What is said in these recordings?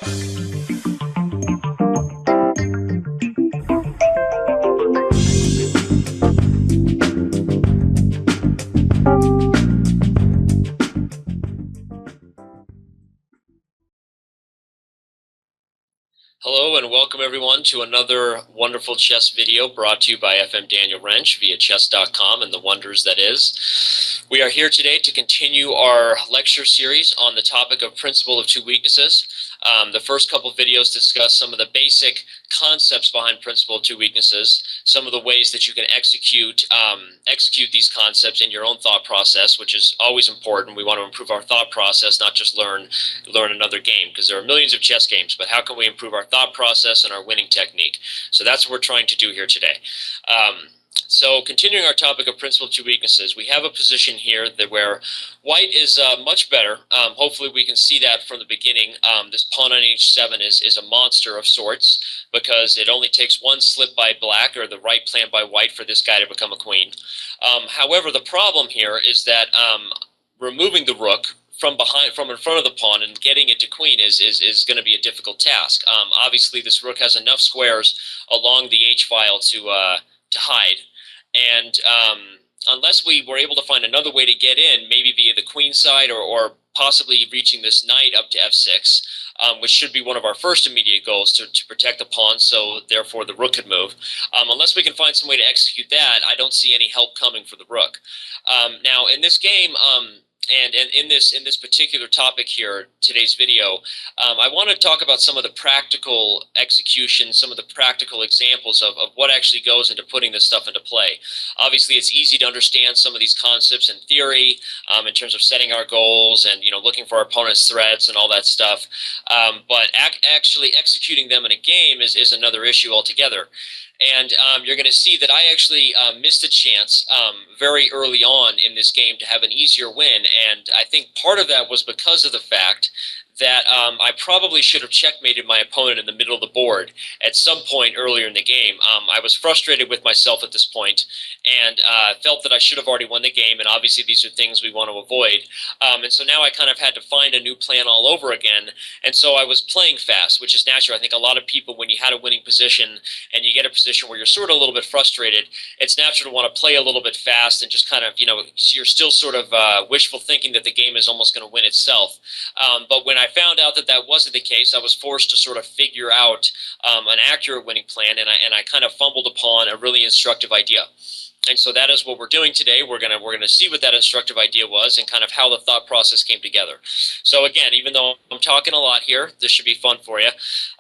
Hello and welcome everyone to another wonderful chess video brought to you by FM Daniel Wrench via Chess.com and the wonders that is. We are here today to continue our lecture series on the topic of principle of two weaknesses. The first couple of videos discuss some of the basic concepts behind principle of two weaknesses, some of the ways that you can execute these concepts in your own thought process, which is always important. We want to improve our thought process, not just learn another game, because there are millions of chess games, but how can we improve our thought process and our winning technique? So that's what we're trying to do here today. So continuing our topic of principle of two weaknesses, we have a position here where white is much better. Hopefully we can see that from the beginning. This pawn on h7 is a monster of sorts because it only takes one slip by black or the right plan by white for this guy to become a queen. However, the problem here is that removing the rook from in front of the pawn and getting it to queen is going to be a difficult task. Obviously, this rook has enough squares along the h-file to hide, and unless we were able to find another way to get in, maybe via the queen side or possibly reaching this knight up to f6, which should be one of our first immediate goals to protect the pawn, so therefore the rook could move. Unless we can find some way to execute that, I don't see any help coming for the rook. Now, in this game, and in this particular topic here, today's video, I want to talk about some of the practical execution, some of the practical examples of what actually goes into putting this stuff into play. Obviously, it's easy to understand some of these concepts in theory, in terms of setting our goals and looking for our opponent's threats and all that stuff. But actually executing them in a game is another issue altogether. And you're going to see that I actually missed a chance very early on in this game to have an easier win, and I think part of that was because of the fact that I probably should have checkmated my opponent in the middle of the board at some point earlier in the game. I was frustrated with myself at this point and felt that I should have already won the game, and obviously these are things we want to avoid. And so now I kind of had to find a new plan all over again, and so I was playing fast, which is natural. I think a lot of people, when you had a winning position and you get a position where you're sort of a little bit frustrated, it's natural to want to play a little bit fast and just kind of, you're still sort of wishful thinking that the game is almost going to win itself. But when I found out that that wasn't the case, I was forced to sort of figure out an accurate winning plan, and I kind of fumbled upon a really instructive idea. And so that is what we're doing today. We're gonna see what that instructive idea was and kind of how the thought process came together. So again, even though I'm talking a lot here, this should be fun for you.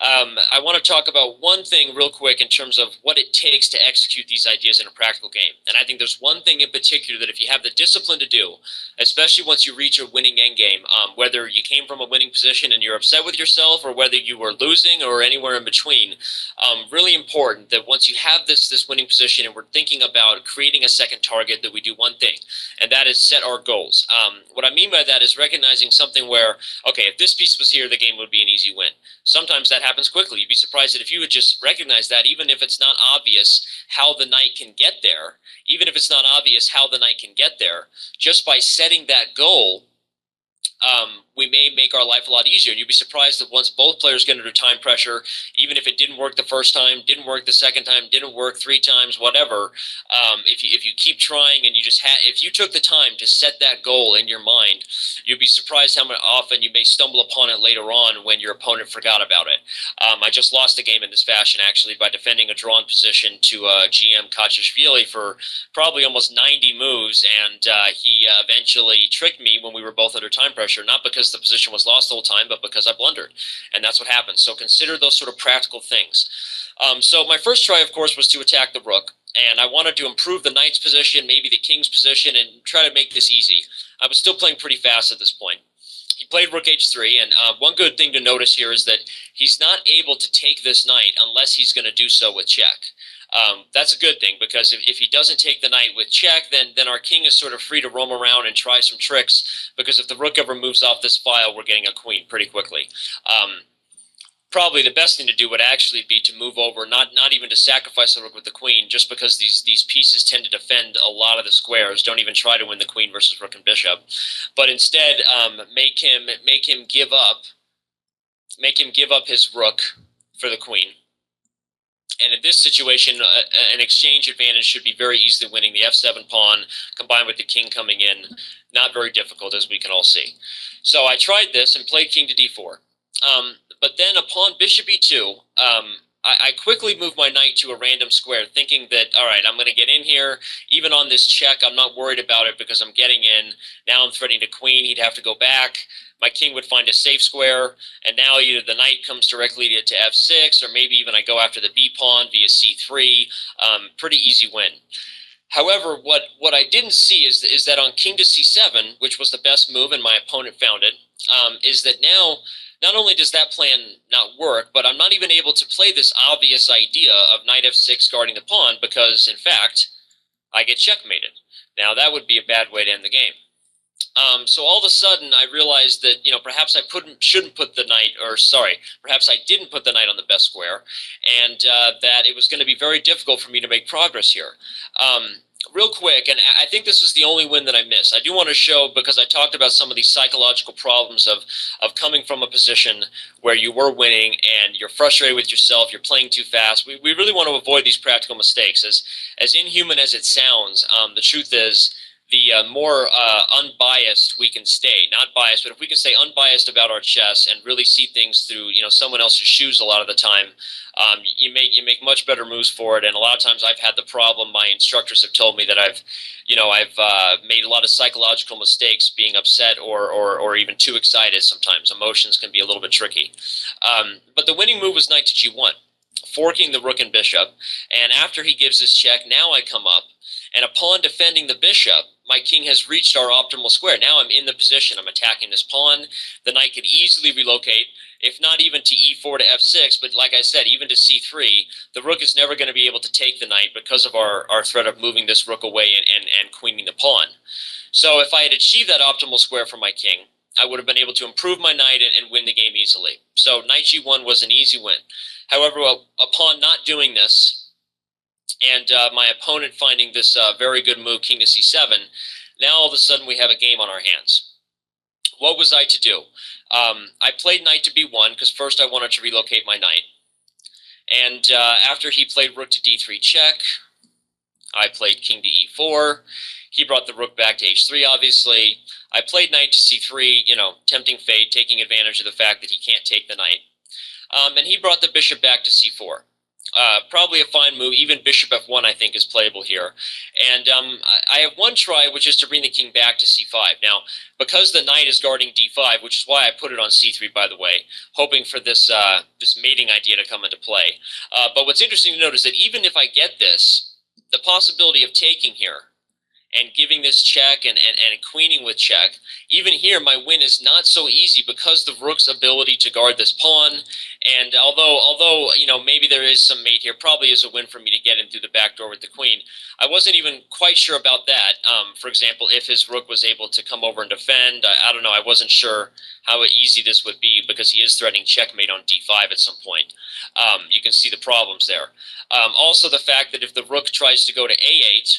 I want to talk about one thing real quick in terms of what it takes to execute these ideas in a practical game. And I think there's one thing in particular that if you have the discipline to do, especially once you reach a winning endgame, whether you came from a winning position and you're upset with yourself or whether you were losing or anywhere in between, really important that once you have this winning position and we're thinking about creating a second target, that we do one thing, and that is set our goals. What I mean by that is recognizing something where, okay, if this piece was here, the game would be an easy win. Sometimes that happens quickly. You'd be surprised that if you would just recognize that, even if it's not obvious how the knight can get there, just by setting that goal, we may make our life a lot easier. And you'd be surprised that once both players get under time pressure, even if it didn't work the first time, didn't work the second time, didn't work 3 times, whatever, if you keep trying and if you took the time to set that goal in your mind, you'd be surprised how often you may stumble upon it later on when your opponent forgot about it. I just lost a game in this fashion, actually, by defending a drawn position to GM Kachishvili for probably almost 90 moves, and he eventually tricked me when we were both under time pressure, not because the position was lost the whole time, but because I blundered, and that's what happens. So consider those sort of practical things. So my first try, of course, was to attack the rook, and I wanted to improve the knight's position, maybe the king's position, and try to make this easy. I was still playing pretty fast at this point. He played rook h3, and one good thing to notice here is that he's not able to take this knight unless he's going to do so with check. That's a good thing, because if he doesn't take the knight with check, then our king is sort of free to roam around and try some tricks, because if the rook ever moves off this file, we're getting a queen pretty quickly. Probably the best thing to do would actually be to move over, not even to sacrifice the rook with the queen, just because these pieces tend to defend a lot of the squares. Don't even try to win the queen versus rook and bishop, but instead make him give up make him give up his rook for the queen. And in this situation, an exchange advantage should be very easily winning. The f7 pawn combined with the king coming in, not very difficult, as we can all see. So I tried this and played king to d4. But then upon bishop e2, I quickly moved my knight to a random square, thinking that, all right, I'm going to get in here. Even on this check, I'm not worried about it because I'm getting in. Now I'm threatening the queen. He'd have to go back. My king would find a safe square, and now either the knight comes directly to f6, or maybe even I go after the b pawn via c3. Pretty easy win. However, what I didn't see is that on king to c7, which was the best move, and my opponent found it, is that now not only does that plan not work, but I'm not even able to play this obvious idea of knight f6 guarding the pawn because, in fact, I get checkmated. Now, that would be a bad way to end the game. So all of a sudden, I realized that, perhaps I shouldn't put the knight, or sorry, perhaps I didn't put the knight on the best square, and that it was going to be very difficult for me to make progress here. Real quick, and I think this is the only win that I missed. I do want to show, because I talked about some of these psychological problems of coming from a position where you were winning and you're frustrated with yourself, you're playing too fast. We really want to avoid these practical mistakes. As inhuman as it sounds, the truth is, the more unbiased we can stay, not biased, but if we can stay unbiased about our chess and really see things through, someone else's shoes a lot of the time, you make much better moves for it. And a lot of times I've had the problem. My instructors have told me that I've made a lot of psychological mistakes, being upset or even too excited. Sometimes emotions can be a little bit tricky. But the winning move was knight to g1, forking the rook and bishop. And after he gives this check, now I come up, and upon defending the bishop, my king has reached our optimal square. Now I'm in the position. I'm attacking this pawn. The knight could easily relocate, if not even to e4 to f6, but like I said, even to c3. The rook is never going to be able to take the knight because of our threat of moving this rook away and queening the pawn. So if I had achieved that optimal square for my king, I would have been able to improve my knight and win the game easily. So knight g1 was an easy win. However, upon not doing this, and my opponent finding this very good move, king to c7, now all of a sudden we have a game on our hands. What was I to do? I played knight to b1 because first I wanted to relocate my knight. And after he played rook to d3 check, I played king to e4. He brought the rook back to h3, obviously. I played knight to c3, tempting fate, taking advantage of the fact that he can't take the knight. And he brought the bishop back to c4. Probably a fine move. Even bishop f1, I think, is playable here. And I have one try, which is to bring the king back to c5. Now, because the knight is guarding d5, which is why I put it on c3, by the way, hoping for this this mating idea to come into play. But what's interesting to note is that even if I get this, the possibility of taking here and giving this check and queening with check, even here my win is not so easy because the rook's ability to guard this pawn. And although maybe there is some mate here, probably is a win for me to get in through the back door with the queen. I wasn't even quite sure about that. For example, if his rook was able to come over and defend, I don't know. I wasn't sure how easy this would be because he is threatening checkmate on d5 at some point. You can see the problems there. Also, the fact that if the rook tries to go to a8,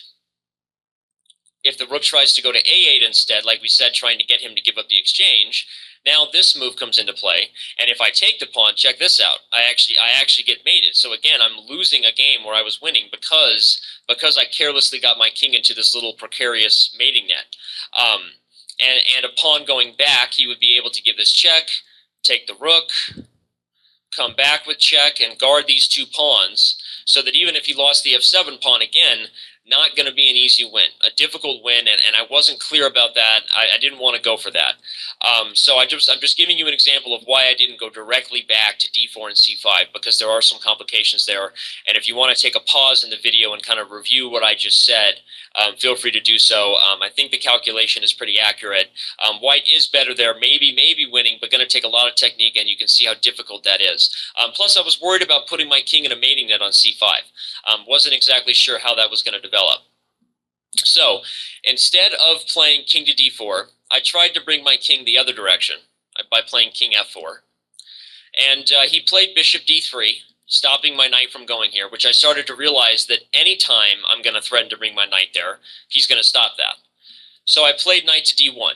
instead, like we said, trying to get him to give up the exchange, now this move comes into play. And if I take the pawn, check this out. I actually get mated. So again, I'm losing a game where I was winning because I carelessly got my king into this little precarious mating net. And upon going back, he would be able to give this check, take the rook, come back with check, and guard these two pawns, so that even if he lost the f7 pawn again, not going to be an easy win, a difficult win, and I wasn't clear about that. I didn't want to go for that. So I'm just giving you an example of why I didn't go directly back to d4 and c5, because there are some complications there. And if you want to take a pause in the video and kind of review what I just said, feel free to do so. I think the calculation is pretty accurate. White is better there, maybe winning, but going to take a lot of technique, and you can see how difficult that is. Plus, I was worried about putting my king in a mating net on c5. Wasn't exactly sure how that was going to develop. So, instead of playing king to d4, I tried to bring my king the other direction by playing king f4. And he played bishop d3, stopping my knight from going here, which I started to realize that any time I'm going to threaten to bring my knight there, he's going to stop that. So I played knight to d1.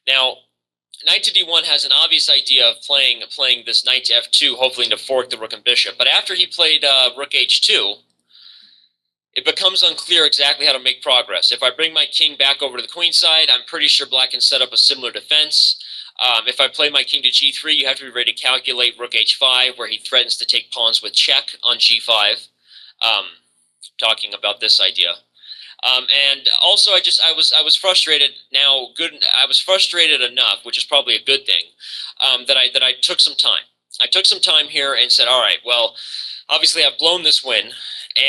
Now, knight to d1 has an obvious idea of playing this knight to f2, hopefully to fork the rook and bishop. But after he played rook h2, it becomes unclear exactly how to make progress. If I bring my king back over to the queen side, I'm pretty sure black can set up a similar defense. If I play my king to g3, you have to be ready to calculate rook h5, where he threatens to take pawns with check on g5. Talking about this idea. And also, I was frustrated. I was frustrated enough, which is probably a good thing, that I took some time. I took some time here and said, all right, well, obviously I've blown this win,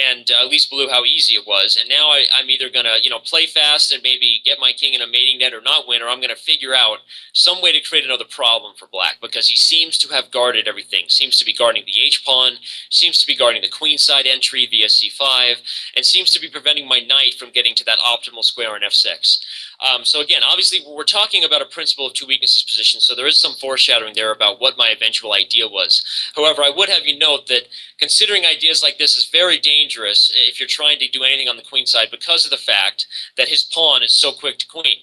and at least blew how easy it was. And now I'm either going to, play fast and maybe get my king in a mating net or not win, or I'm going to figure out some way to create another problem for black, because he seems to have guarded everything. Seems to be guarding the h-pawn, seems to be guarding the queen side entry via c5, and seems to be preventing my knight from getting to that optimal square on f6. So again, obviously, we're talking about a principle of two weaknesses position, so there is some foreshadowing there about what my eventual idea was. However, I would have you note that considering ideas like this is very dangerous if you're trying to do anything on the queen side, because of the fact that his pawn is so quick to queen.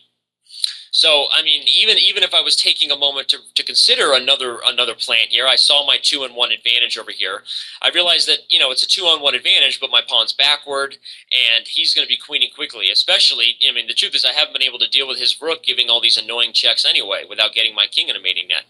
So, I mean, even if I was taking a moment to consider another plan here, I saw my 2-on-1 advantage over here. I realized that, it's a 2-on-1 advantage, but my pawn's backward, and he's going to be queening quickly. Especially, I mean, the truth is I haven't been able to deal with his rook giving all these annoying checks anyway without getting my king in a mating net.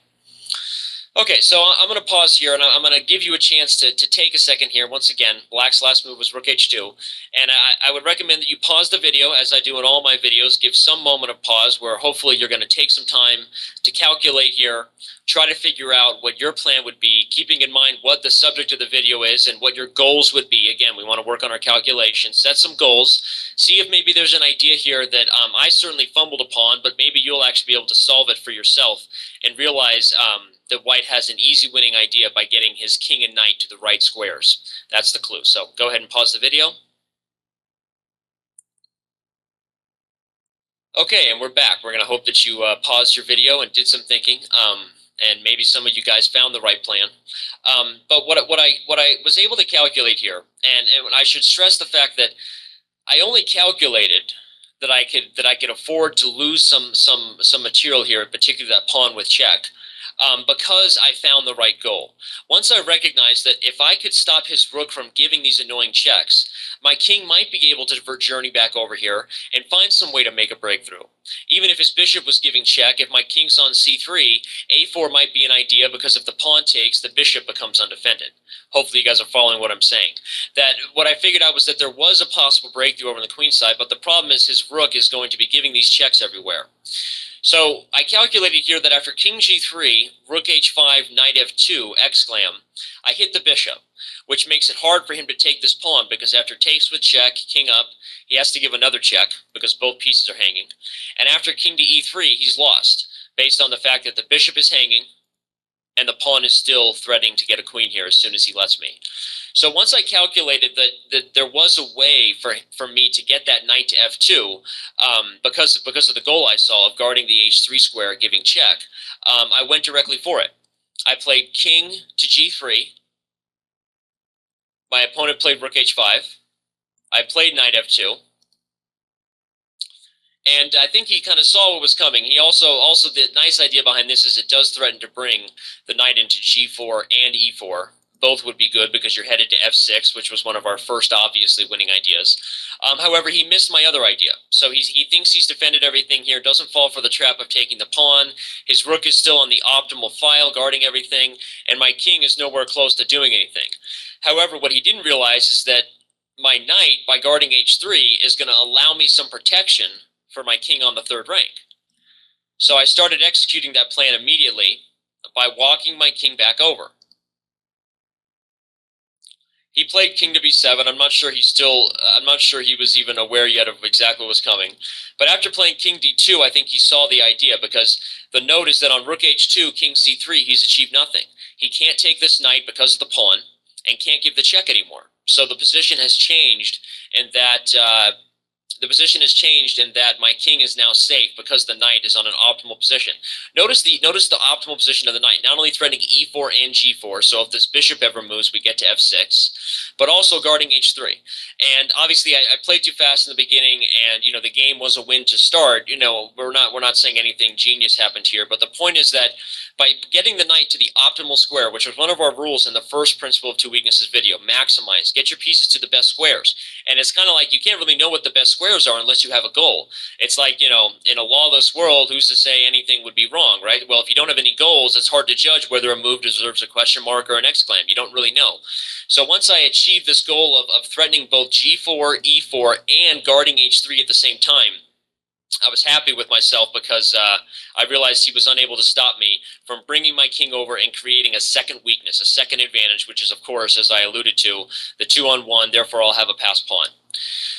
Okay, so I'm going to pause here, and I'm going to give you a chance to take a second here. Once again, black's last move was rook h2, and I would recommend that you pause the video, as I do in all my videos. Give some moment of pause where hopefully you're going to take some time to calculate here, try to figure out what your plan would be, keeping in mind what the subject of the video is and what your goals would be. Again, we want to work on our calculations, set some goals, see if maybe there's an idea here that I certainly fumbled upon, but maybe you'll actually be able to solve it for yourself and realize that white has an easy winning idea by getting his king and knight to the right squares. That's the clue. So go ahead and pause the video. Okay, and we're back. We're going to hope that you paused your video and did some thinking, and maybe some of you guys found the right plan. But what I was able to calculate here, and I should stress the fact that I only calculated that I could afford to lose some material here, particularly that pawn with check, because I found the right goal. Once I recognized that if I could stop his rook from giving these annoying checks, my king might be able to journey back over here and find some way to make a breakthrough. Even if his bishop was giving check, if my king's on c3, a4 might be an idea, because if the pawn takes, the bishop becomes undefended. Hopefully you guys are following what I'm saying. That what I figured out was that there was a possible breakthrough over on the queen side, but the problem is his rook is going to be giving these checks everywhere. So I calculated here that after king g3, rook h5, knight f2, exclam, I hit the bishop, which makes it hard for him to take this pawn, because after takes with check, king up, he has to give another check because both pieces are hanging. And after king to e3, he's lost, based on the fact that the bishop is hanging and the pawn is still threatening to get a queen here as soon as he lets me. So once I calculated that there was a way for me to get that knight to f2, because of the goal I saw of guarding the h3 square, giving check, I went directly for it. I played king to g3. My opponent played rook h5. I played knight f2. And I think he kind of saw what was coming. He also the nice idea behind this is it does threaten to bring the knight into g4 and e4. Both would be good because you're headed to f6, which was one of our first obviously winning ideas. However, he missed my other idea. So he thinks he's defended everything here, doesn't fall for the trap of taking the pawn. His rook is still on the optimal file, guarding everything, and my king is nowhere close to doing anything. However, what he didn't realize is that my knight, by guarding h3, is going to allow me some protection for my king on the third rank. So I started executing that plan immediately by walking my king back over. He played king to b7. I'm not sure he was even aware yet of exactly what was coming. But after playing king d2, I think he saw the idea, because the note is that on rook h2, king c3, he's achieved nothing. He can't take this knight because of the pawn, and can't give the check anymore. So the position has changed in that the position has changed in that my king is now safe because the knight is on an optimal position. Notice the optimal position of the knight, not only threatening e4 and g4, so if this bishop ever moves, we get to f6, but also guarding h3. And obviously, I played too fast in the beginning, and the game was a win to start. We're not saying anything genius happened here, but the point is that by getting the knight to the optimal square, which was one of our rules in the first Principle of Two Weaknesses video, maximize, get your pieces to the best squares. And it's kind of like you can't really know what the best squares are unless you have a goal. It's like, in a lawless world, who's to say anything would be wrong, right? Well, if you don't have any goals, it's hard to judge whether a move deserves a question mark or an exclam. You don't really know. So once I achieved this goal of threatening both g4, e4, and guarding h3 at the same time, I was happy with myself because I realized he was unable to stop me from bringing my king over and creating a second weakness, a second advantage, which is, of course, as I alluded to, the 2-on-1, therefore I'll have a passed pawn.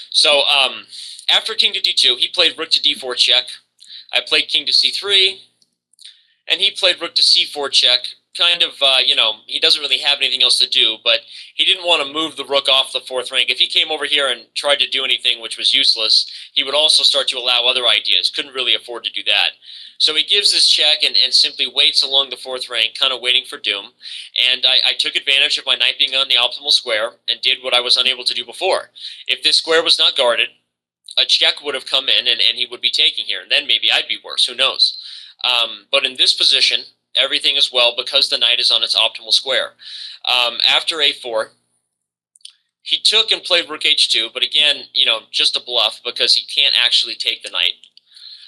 So after king to d2, he played rook to d4 check. I played king to c3, and he played rook to c4 check. Kind of, he doesn't really have anything else to do, but he didn't want to move the rook off the fourth rank. If he came over here and tried to do anything which was useless, he would also start to allow other ideas. Couldn't really afford to do that. So he gives this check and simply waits along the fourth rank, kind of waiting for doom. And I took advantage of my knight being on the optimal square and did what I was unable to do before. If this square was not guarded, a check would have come in and he would be taking here. And then maybe I'd be worse. Who knows? But in this position, everything is well because the knight is on its optimal square. After a4, he took and played rook h2, but again, just a bluff because he can't actually take the knight.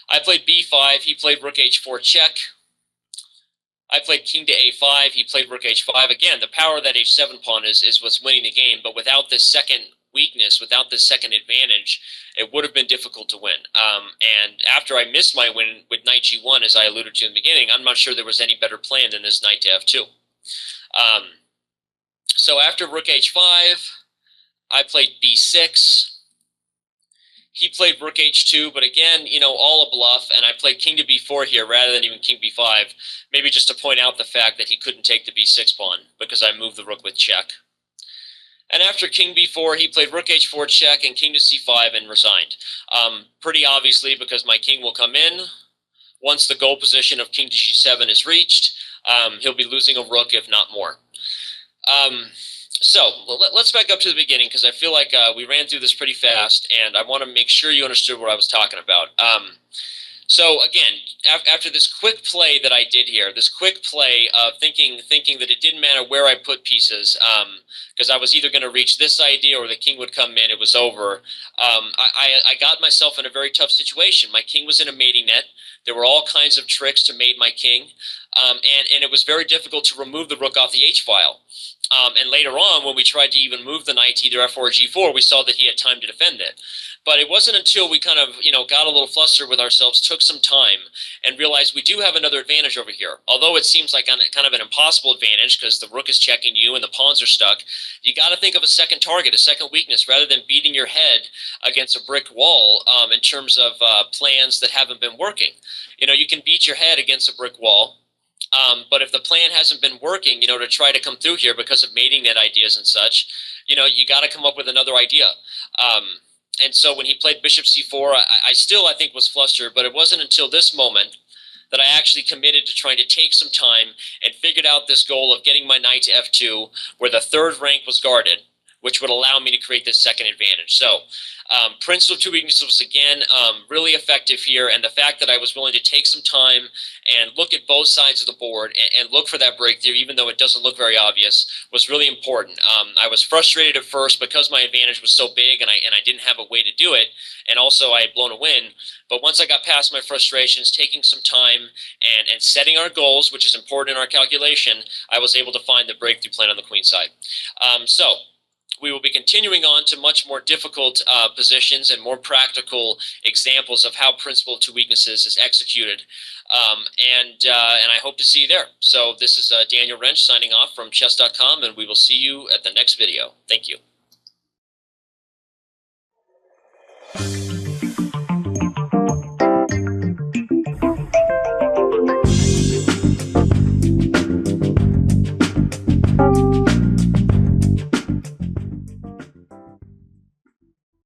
I played b5, he played rook h4 check. I played king to a5, he played rook h5. Again, the power of that h7 pawn is what's winning the game, but without this second weakness, without this second advantage, it would have been difficult to win. And after I missed my win with knight g1, as I alluded to in the beginning, I'm not sure there was any better plan than this knight to f2. So after rook h5, I played b6. He played rook h2, but again, all a bluff, and I played king to b4 here rather than even king b5, maybe just to point out the fact that he couldn't take the b6 pawn because I moved the rook with check. And after king b4, he played rook h4 check and king to c5 and resigned. Pretty obviously because my king will come in. Once the goal position of king to g7 is reached, he'll be losing a rook, if not more. So let's back up to the beginning because I feel like we ran through this pretty fast, and I want to make sure you understood what I was talking about. So again, after this quick play that I did here, this quick play of thinking that it didn't matter where I put pieces, because I was either going to reach this idea or the king would come in, it was over. I got myself in a very tough situation. My king was in a mating net. There were all kinds of tricks to mate my king, and it was very difficult to remove the rook off the h-file. And later on, when we tried to even move the knight to either f4 or g4, we saw that he had time to defend it. But it wasn't until we kind of, got a little flustered with ourselves, took some time, and realized we do have another advantage over here. Although it seems like kind of an impossible advantage because the rook is checking you and the pawns are stuck, you got to think of a second target, a second weakness, rather than beating your head against a brick wall in terms of plans that haven't been working. You can beat your head against a brick wall. But if the plan hasn't been working, to try to come through here because of mating net ideas and such, you got to come up with another idea. And so when he played bishop c4, I still, I think, was flustered, but it wasn't until this moment that I actually committed to trying to take some time and figured out this goal of getting my knight to f2, where the third rank was guarded, which would allow me to create this second advantage. So Principle of Two Weaknesses was, again, really effective here, and the fact that I was willing to take some time and look at both sides of the board and look for that breakthrough, even though it doesn't look very obvious, was really important. I was frustrated at first because my advantage was so big and I didn't have a way to do it, and also I had blown a win. But once I got past my frustrations, taking some time and setting our goals, which is important in our calculation, I was able to find the breakthrough plan on the queen side. So we will be continuing on to much more difficult positions and more practical examples of how Principle of Two Weaknesses is executed. And I hope to see you there. So this is Daniel Wrench signing off from Chess.com, and we will see you at the next video. Thank you.